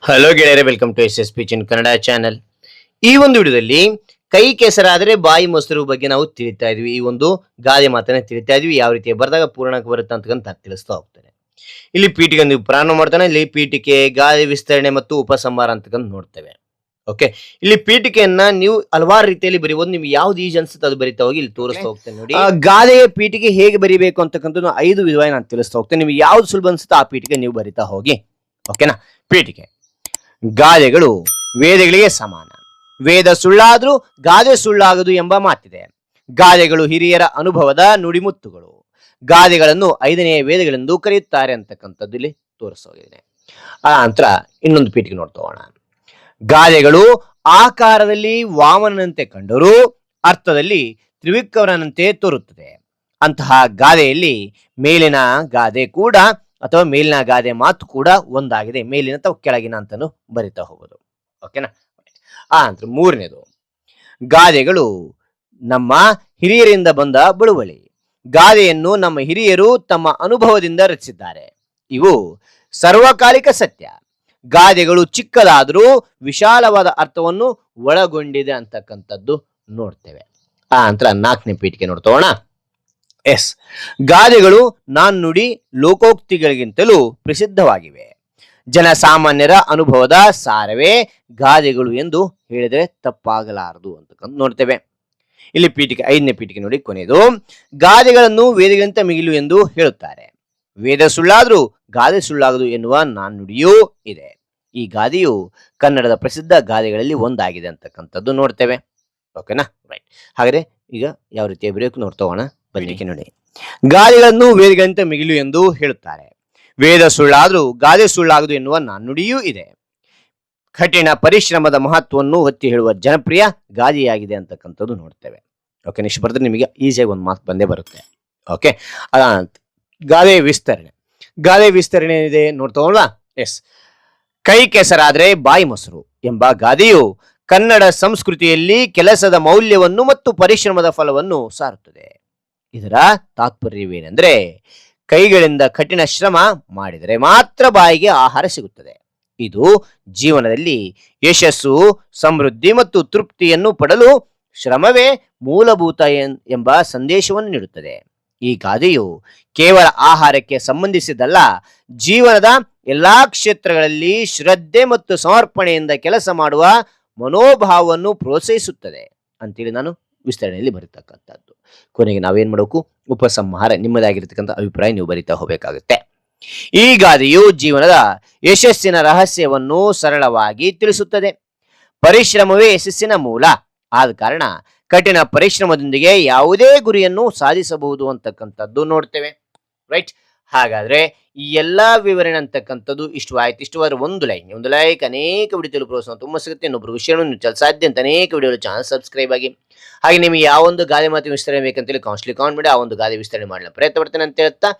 Hello ಗೆಳೆಯರೆ, welcome to S S P ಚಿನ್ Kannada channel. ಈ ಒಂದು ವಿಡಿಯೋದಲ್ಲಿ ಕೈ ಕೆಸರಾದರೆ ಬಾಯಿ ಮೊಸರು ಬಗ್ಗೆ ನಾವು ತಿಳಿತಾ ಇದ್ವಿ. ಈ ಒಂದು ಗಾದೆ ಮಾತನ್ನ ತಿಳಿತಾ ಇದ್ವಿ. ಯಾವ ರೀತಿ ಬರ್ದಾಗ ಪೂರ್ಣಕ್ಕೆ ಬರುತ್ತೆ ಅಂತ ತಿಳಿಸ್ತಾ ಹೋಗ್ತೇನೆ. ಇಲ್ಲಿ ಪೀಠಿಕೆ ನೀವು ಪ್ರಾರಂಭ ಮಾಡ್ತಾನೆ. ಇಲ್ಲಿ ಪೀಠಿಕೆ, ಗಾದೆ ವಿಸ್ತರಣೆ ಮತ್ತು ಉಪಸಂಹಾರ ಅಂತಕ್ಕಂಥ ನೋಡ್ತೇವೆ. ಓಕೆ, ಇಲ್ಲಿ ಪೀಠಿಕೆಯನ್ನ ನೀವು ಹಲವಾರು ರೀತಿಯಲ್ಲಿ ಬರೀಬಹುದು. ನಿಮ್ಗೆ ಯಾವ್ದು ಈಜ್ ಅನ್ಸುತ್ತೆ ಅದು ಬರಿತಾ ಹೋಗಿ ಇಲ್ಲಿ ತೋರಿಸ್ತಾ ಹೋಗ್ತೇನೆ. ನೋಡಿ, ಗಾದೆಯ ಪೀಠಿಕೆ ಹೇಗೆ ಬರಿಬೇಕು ಅಂತಕ್ಕಂಥ 5 ವಿಧವಾಗಿ ನಾನು ತಿಳಿಸ್ತಾ ಹೋಗ್ತೇನೆ. ನಿಮ್ಗೆ ಯಾವ್ದು ಸುಲಭ ಅನ್ಸುತ್ತೆ ಆ ಪೀಠಿಕೆ ನೀವು ಬರಿತಾ ಹೋಗಿ. ಓಕೆನಾ? ಪೀಠಿಕೆ: ಗಾದೆಗಳು ವೇದಗಳಿಗೆ ಸಮಾನ. ವೇದ ಸುಳ್ಳಾದ್ರೂ ಗಾದೆ ಸುಳ್ಳಾಗದು ಎಂಬ ಮಾತಿದೆ. ಗಾದೆಗಳು ಹಿರಿಯರ ಅನುಭವದ ನುಡಿಮುತ್ತುಗಳು. ಗಾದೆಗಳನ್ನು 5ನೇ ವೇದಗಳೆಂದು ಕರೆಯುತ್ತಾರೆ ಅಂತಕ್ಕಂಥದ್ದು ಇಲ್ಲಿ ತೋರಿಸೋಗಿದೆ. ಆ ನಂತರ ಇನ್ನೊಂದು ಪೀಠಿಕೆ ನೋಡ್ತೋಣ. ಗಾದೆಗಳು ಆಕಾರದಲ್ಲಿ ವಾಮನಂತೆ ಕಂಡರೂ ಅರ್ಥದಲ್ಲಿ ತ್ರಿವಿಕ್ರಮನಂತೆ ತೋರುತ್ತದೆ. ಅಂತಹ ಗಾದೆಯಲ್ಲಿ ಮೇಲಿನ ಗಾದೆ ಕೂಡ ಅಥವಾ ಮೇಲಿನ ಗಾದೆ ಮಾತು ಕೂಡ ಒಂದಾಗಿದೆ. ಮೇಲಿನ ಅಥವಾ ಕೆಳಗಿನ ಅಂತಾನು ಬರಿತಾ ಹೋಗೋದು. ಓಕೆನಾ? ಆ ನಂತರ 3ನೇದು, ಗಾದೆಗಳು ನಮ್ಮ ಹಿರಿಯರಿಂದ ಬಂದ ಬಳುವಳಿ. ಗಾದೆಯನ್ನು ನಮ್ಮ ಹಿರಿಯರು ತಮ್ಮ ಅನುಭವದಿಂದ ರಚಿಸಿದ್ದಾರೆ. ಇವು ಸರ್ವಕಾಲಿಕ ಸತ್ಯ. ಗಾದೆಗಳು ಚಿಕ್ಕದಾದರೂ ವಿಶಾಲವಾದ ಅರ್ಥವನ್ನು ಒಳಗೊಂಡಿದೆ ಅಂತಕ್ಕಂಥದ್ದು ನೋಡ್ತೇವೆ. ಆ ನಂತರ 4ನೇ ಪೀಠಿಕೆ ನೋಡ್ತೋಣ. ಎಸ್, ಗಾದೆಗಳು ನಾಣ್ಣುಡಿ ಲೋಕೋಕ್ತಿಗಳಿಗಿಂತಲೂ ಪ್ರಸಿದ್ಧವಾಗಿವೆ. ಜನಸಾಮಾನ್ಯರ ಅನುಭವದ ಸಾರವೇ ಗಾದೆಗಳು ಎಂದು ಹೇಳಿದರೆ ತಪ್ಪಾಗಲಾರದು ಅಂತಕ್ಕಂಥ ನೋಡ್ತೇವೆ. ಇಲ್ಲಿ ಪೀಠಿಕೆ 5ನೇ ಪೀಠಿಕೆ ನೋಡಿ, ಕೊನೆಯದು. ಗಾದೆಗಳನ್ನು ವೇದಗಳಿಂತ ಮಿಗಿಲು ಎಂದು ಹೇಳುತ್ತಾರೆ. ವೇದ ಸುಳ್ಳಾದ್ರೂ ಗಾದೆ ಸುಳ್ಳಾಗದು ಎನ್ನುವ ನಾಣ್ಣುಡಿಯೂ ಇದೆ. ಈ ಗಾದೆಯು ಕನ್ನಡದ ಪ್ರಸಿದ್ಧ ಗಾದೆಗಳಲ್ಲಿ ಒಂದಾಗಿದೆ ಅಂತಕ್ಕಂಥದ್ದು ನೋಡ್ತೇವೆ. ಓಕೆನಾ? ರೈಟ್. ಹಾಗಾದ್ರೆ ಈಗ ಯಾವ ರೀತಿ ಬರೆಯೋಕೆ ನೋಡ್ತೋಣ. ಬನ್ನಿಕೆ ನೋಡಿ. ಗಾದೆಗಳನ್ನು ವೇದಗಳಿಂತ ಮಿಗಿಲು ಎಂದು ಹೇಳುತ್ತಾರೆ. ವೇದ ಸುಳ್ಳಾದ್ರೂ ಗಾದೆ ಸುಳ್ಳಾಗದು ಎನ್ನುವ ನಾಣ್ಣುಡಿಯೂ ಇದೆ. ಕಠಿಣ ಪರಿಶ್ರಮದ ಮಹತ್ವವನ್ನು ಒತ್ತಿ ಹೇಳುವ ಜನಪ್ರಿಯ ಗಾದೆಯಾಗಿದೆ ಅಂತಕ್ಕಂಥದ್ದು ನೋಡ್ತೇವೆ. ಓಕೆ, ನೆಕ್ಸ್ಟ್ ಬರೆದ್ರೆ ನಿಮಗೆ ಈಸಿಯಾಗಿ ಒಂದು ಮಾತು ಬಂದೇ ಬರುತ್ತೆ. ಓಕೆ, ಗಾದೆ ವಿಸ್ತರಣೆ. ಗಾದೆ ವಿಸ್ತರಣೆ ಇದೆ ನೋಡ್ತೋಲ್ವಾ? ಎಸ್, ಕೈ ಕೆಸರಾದ್ರೆ ಬಾಯಿ ಮೊಸರು ಎಂಬ ಗಾದೆಯು ಕನ್ನಡ ಸಂಸ್ಕೃತಿಯಲ್ಲಿ ಕೆಲಸದ ಮೌಲ್ಯವನ್ನು ಮತ್ತು ಪರಿಶ್ರಮದ ಫಲವನ್ನು ಸಾರುತ್ತದೆ. ಇದರ ತಾತ್ಪರ್ಯವೇನೆಂದ್ರೆ, ಕೈಗಳಿಂದ ಕಠಿಣ ಶ್ರಮ ಮಾಡಿದರೆ ಮಾತ್ರ ಬಾಯಿಗೆ ಆಹಾರ ಸಿಗುತ್ತದೆ. ಇದು ಜೀವನದಲ್ಲಿ ಯಶಸ್ಸು, ಸಮೃದ್ಧಿ ಮತ್ತು ತೃಪ್ತಿಯನ್ನು ಪಡಲು ಶ್ರಮವೇ ಮೂಲಭೂತ ಎಂಬ ಸಂದೇಶವನ್ನು ನೀಡುತ್ತದೆ. ಈ ಗಾದೆಯು ಕೇವಲ ಆಹಾರಕ್ಕೆ ಸಂಬಂಧಿಸಿದಲ್ಲ, ಜೀವನದ ಎಲ್ಲಾ ಕ್ಷೇತ್ರಗಳಲ್ಲಿ ಶ್ರದ್ಧೆ ಮತ್ತು ಸಮರ್ಪಣೆಯಿಂದ ಕೆಲಸ ಮಾಡುವ ಮನೋಭಾವವನ್ನು ಪ್ರೋತ್ಸಾಹಿಸುತ್ತದೆ ಅಂತೇಳಿ ನಾನು ವಿಸ್ತರಣೆಯಲ್ಲಿ ಬರೀತಕ್ಕಂಥದ್ದು. ಕೊನೆಗೆ ನಾವೇನ್ ಮಾಡಬೇಕು? ಉಪಸಂಹಾರ, ನಿಮ್ಮದಾಗಿರ್ತಕ್ಕಂಥ ಅಭಿಪ್ರಾಯ ನೀವು ಬರಿತಾ ಹೋಗಬೇಕಾಗುತ್ತೆ. ಈ ಗಾದೆಯು ಜೀವನದ ಯಶಸ್ಸಿನ ರಹಸ್ಯವನ್ನು ಸರಳವಾಗಿ ತಿಳಿಸುತ್ತದೆ. ಪರಿಶ್ರಮವೇ ಯಶಸ್ಸಿನ ಮೂಲ. ಆದ ಕಾರಣ ಕಠಿಣ ಪರಿಶ್ರಮದೊಂದಿಗೆ ಯಾವುದೇ ಗುರಿಯನ್ನು ಸಾಧಿಸಬಹುದು ಅಂತಕ್ಕಂಥದ್ದು ನೋಡ್ತೇವೆ. ರೈಟ್. ಹಾಗಾದ್ರೆ ಈ ಎಲ್ಲಾ ವಿವರಣೆ ಅಂತಕ್ಕಂಥದ್ದು ಇಷ್ಟು ಆಯ್ತು. ಇಷ್ಟವಾದ್ರೆ ಒಂದು ಲೈಕ್ ಅನೇಕ ವಿಡಿಯೋಗಳು ಪ್ರೋತ್ಸಾಹ ತುಂಬಾ ಸಿಗುತ್ತೆ. ಇನ್ನೊಬ್ರು ವಿಷಯವನ್ನು ನೀವು ಸಾಧ್ಯ ಅಂತ ಅನೇಕ ವಿಡಿಯೋಗಳು ಚಾನಲ್ ಸಬ್ಸ್ಕ್ರೈಬ್ ಆಗಿ. ಹಾಗೆ ನಿಮಗೆ ಯಾವೊಂದು ಗಾದೆ ಮಾತು ವಿಸ್ತರಣೆ ಬೇಕಂತೇಳಿ ಕಾನ್ಸ್ಟ್ಲಿ ಕಾಮೆಂಟ್ ಮಾಡಿ ಆ ಒಂದು ಗಾದೆ ವಿಸ್ತರಣೆ ಮಾಡಲು ಪ್ರಯತ್ನ ಪಡ್ತೇನೆ ಅಂತ ಹೇಳ್ತಾ,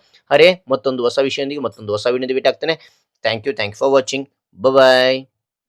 ಮತ್ತೊಂದು ಹೊಸ ವಿಷಯದೊಂದಿಗೆ ಮತ್ತೊಂದು ಹೊಸ ವಿಡಿಯೋದ ಭೇಟಿ ಆಗ್ತೇನೆ. Thank you for watching. Bye.